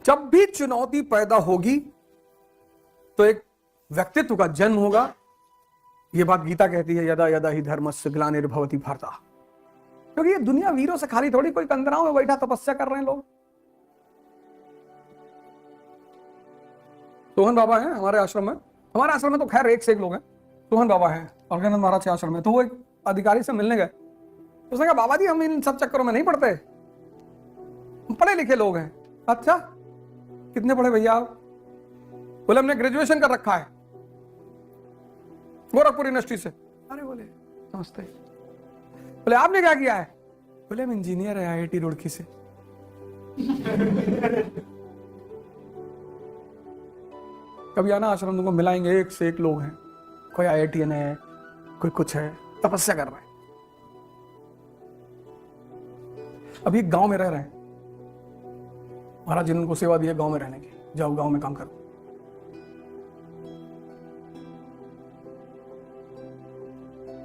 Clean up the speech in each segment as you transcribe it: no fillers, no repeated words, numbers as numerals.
जब भी चुनौती पैदा होगी तो एक व्यक्तित्व का जन्म होगा। यह बात गीता कहती है, यदा यदा ही धर्मस्य ग्लानिर्भवति भारत। क्योंकि ये दुनिया वीरों से खाली थोड़ी, कोई कंदराओं में बैठा तपस्या कर रहे हैं लोग। सोहन बाबा हैं हमारे आश्रम में, हमारे आश्रम में तो खैर एक से एक लोग हैं। सोहन बाबा हैं अलकानंद महाराज के आश्रम में। तो वो एक अधिकारी से मिलने गए, उसने कहा बाबा जी हम इन सब चक्करों में नहीं पढ़ते, पढ़े लिखे लोग हैं। अच्छा कितने पढ़े भैया आप? बोले हमने ग्रेजुएशन कर रखा है गोरखपुर यूनिवर्सिटी से। अरे बोले नमस्ते। बोले आपने क्या किया है? बोले हम इंजीनियर है IIT रुड़की से। कभी आना आश्रम तुमको मिलाएंगे, एक से एक लोग हैं। कोई IITN है, कोई कुछ है, तपस्या कर रहा है। अभी गांव में रह रहे हैं, महाराज जी ने उनको सेवा दी है गांव में रहने की, जाओ गांव में काम करो।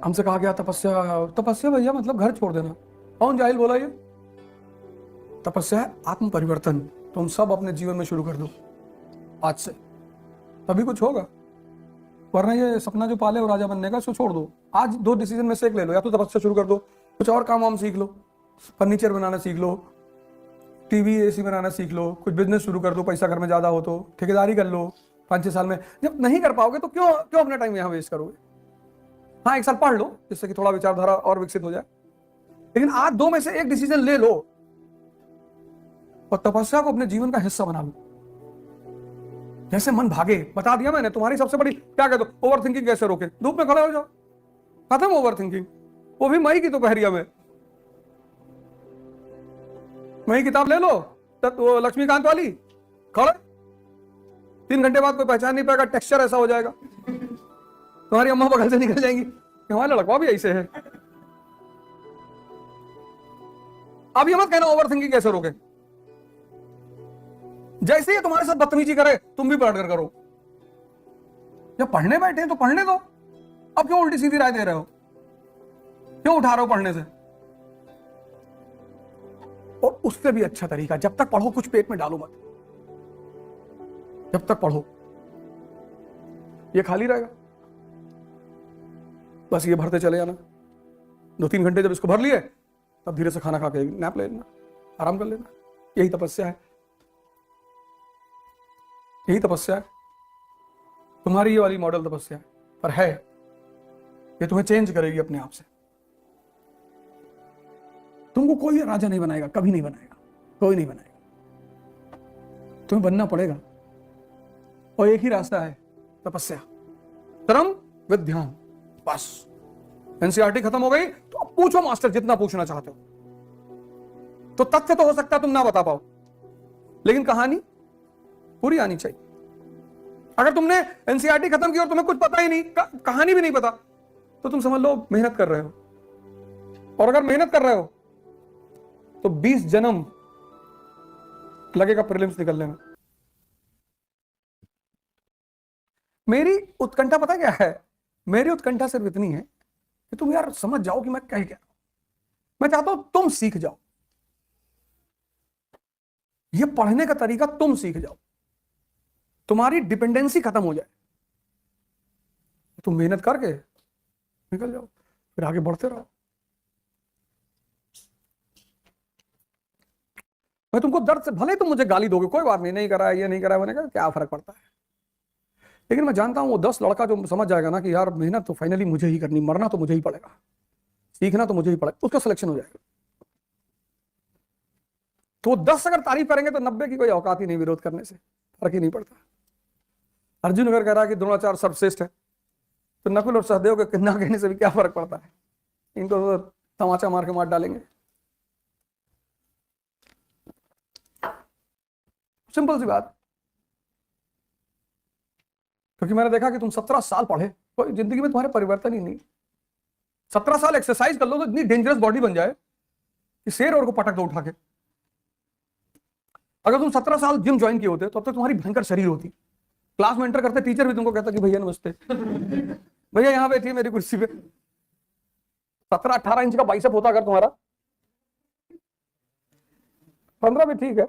हमसे कहा गया तपस्या, तपस्या भैया मतलब घर छोड़ देना। कौन जाहिल बोला ये? तपस्या है आत्म परिवर्तन। तुम सब अपने जीवन में शुरू कर दो आज से, तभी कुछ होगा। वरना ये सपना जो पाले हो राजा बनने का, इसको छोड़ दो। आज 2 डिसीजन में से एक ले लो, या तो तपस्या शुरू कर दो, कुछ और काम वाम सीख लो, फर्नीचर बनाना सीख लो, टीवी AC बनाना सीख लो, कुछ बिजनेस शुरू कर दो, पैसा घर में ज्यादा हो तो ठेकेदारी कर लो 5-6 साल में। जब नहीं कर पाओगे तो क्यों अपना टाइम यहाँ वेस्ट करोगे? हाँ 1 साल पढ़ लो जिससे कि थोड़ा विचारधारा और विकसित हो जाए, लेकिन आज 2 में से एक डिसीजन ले लो और तपस्या को अपने जीवन का हिस्सा बना लो। जैसे मन भागे, बता दिया मैंने, तुम्हारी सबसे बड़ी क्या कहते हो, ओवर थिंकिंग कैसे रोके? धूप में खड़े हो जाओ, खत्म ओवर थिंकिंग। वो भी मई की दोपहरिया में। मई किताब ले लो, वो लक्ष्मीकांत वाली, खड़े 3 घंटे बाद कोई पहचान नहीं पाएगा, टेक्सचर ऐसा हो जाएगा, तुम्हारी अम्मा बगल से निकल जाएंगी, हमारा लड़का भी ऐसे है। अब ये मत कहना ओवर थिंकिंग कैसे रोके। जैसे ही तुम्हारे साथ बदतमीजी करे तुम भी पढ़ कर करो। जब पढ़ने बैठे तो पढ़ने दो, अब क्यों उल्टी सीधी राय दे रहे हो? क्यों उठा रहे हो पढ़ने से? और उससे भी अच्छा तरीका, जब तक पढ़ो कुछ पेट में डालो मत। जब तक पढ़ो ये खाली रहेगा, बस ये भरते चले जाना। 2-3 घंटे जब इसको भर लिए तब धीरे से खाना खा के नैप ले लेना, आराम कर लेना। यही तपस्या है, यही तपस्या है। तुम्हारी ये वाली मॉडल तपस्या है, पर है ये तुम्हें चेंज करेगी अपने आप से। तुमको कोई राजा नहीं बनाएगा, कभी नहीं बनाएगा, कोई नहीं बनाएगा, तुम्हें बनना पड़ेगा। और एक ही रास्ता है, तपस्या, कर्म विद ध्यान। बस NCERT खत्म हो गई तो अब पूछो मास्टर जितना पूछना चाहते हो। तो तथ्य तो हो सकता है तुम ना बता पाओ, लेकिन कहानी पूरी आनी चाहिए। अगर तुमने NCERT खत्म की और तुम्हें कुछ पता ही नहीं, कहानी भी नहीं पता, तो तुम समझ लो मेहनत कर रहे हो। और अगर मेहनत कर रहे हो तो 20 जन्म लगेगा प्रीलिम्स निकलने में। मेरी उत्कंठा पता क्या है? मेरी उत्कंठा सिर्फ इतनी है कि तुम यार समझ जाओ कि मैं कह क्या। मैं चाहता हूं तुम सीख जाओ, ये पढ़ने का तरीका तुम सीख जाओ, तुम्हारी डिपेंडेंसी खत्म हो जाए, तुम मेहनत करके निकल जाओ, फिर आगे बढ़ते रहो। मैं तुमको दर्द से, भले तुम मुझे गाली दोगे, कोई बात नहीं, नहीं करा है, ये नहीं करा है, मैंने कहा क्या फर्क पड़ता है। लेकिन मैं जानता हूं वो 10 लड़का जो समझ जाएगा ना कि यार मेहनत तो फाइनली मुझे ही करनी, मरना तो मुझे ही पड़ेगा, सीखना तो मुझे ही पड़ेगा, उसका सिलेक्शन हो जाएगा। तो 10 अगर तारीफ करेंगे तो 90 की कोई औकात ही नहीं विरोध करने से, फर्क ही नहीं पड़ता। अर्जुन अगर कह रहा है कि द्रोणाचार्य सर्वश्रेष्ठ है, तो नकुल और सहदेव के किन्ना कहने से भी क्या फर्क पड़ता है? इनको तो तमाचा मार के मार डालेंगे। सिंपल सी बात। क्योंकि मैंने देखा कि तुम 17 साल पढ़े, कोई जिंदगी में तुम्हारे परिवर्तन ही नहीं। 17 साल एक्सरसाइज कर लो तो इतनी डेंजरस बॉडी बन जाए कि शेर और को पटक दो उठा के। अगर तुम 17 साल जिम ज्वाइन किए होते तो अब तक तुम्हारी भयंकर शरीर होती। क्लास में एंटर करते टीचर भी तुमको कहता कि भैया नमस्ते, भैया यहाँ बैठिए मेरी कुर्सी पे। 17-18 इंच का बाइसेप होता अगर तुम्हारा, 15 भी ठीक है,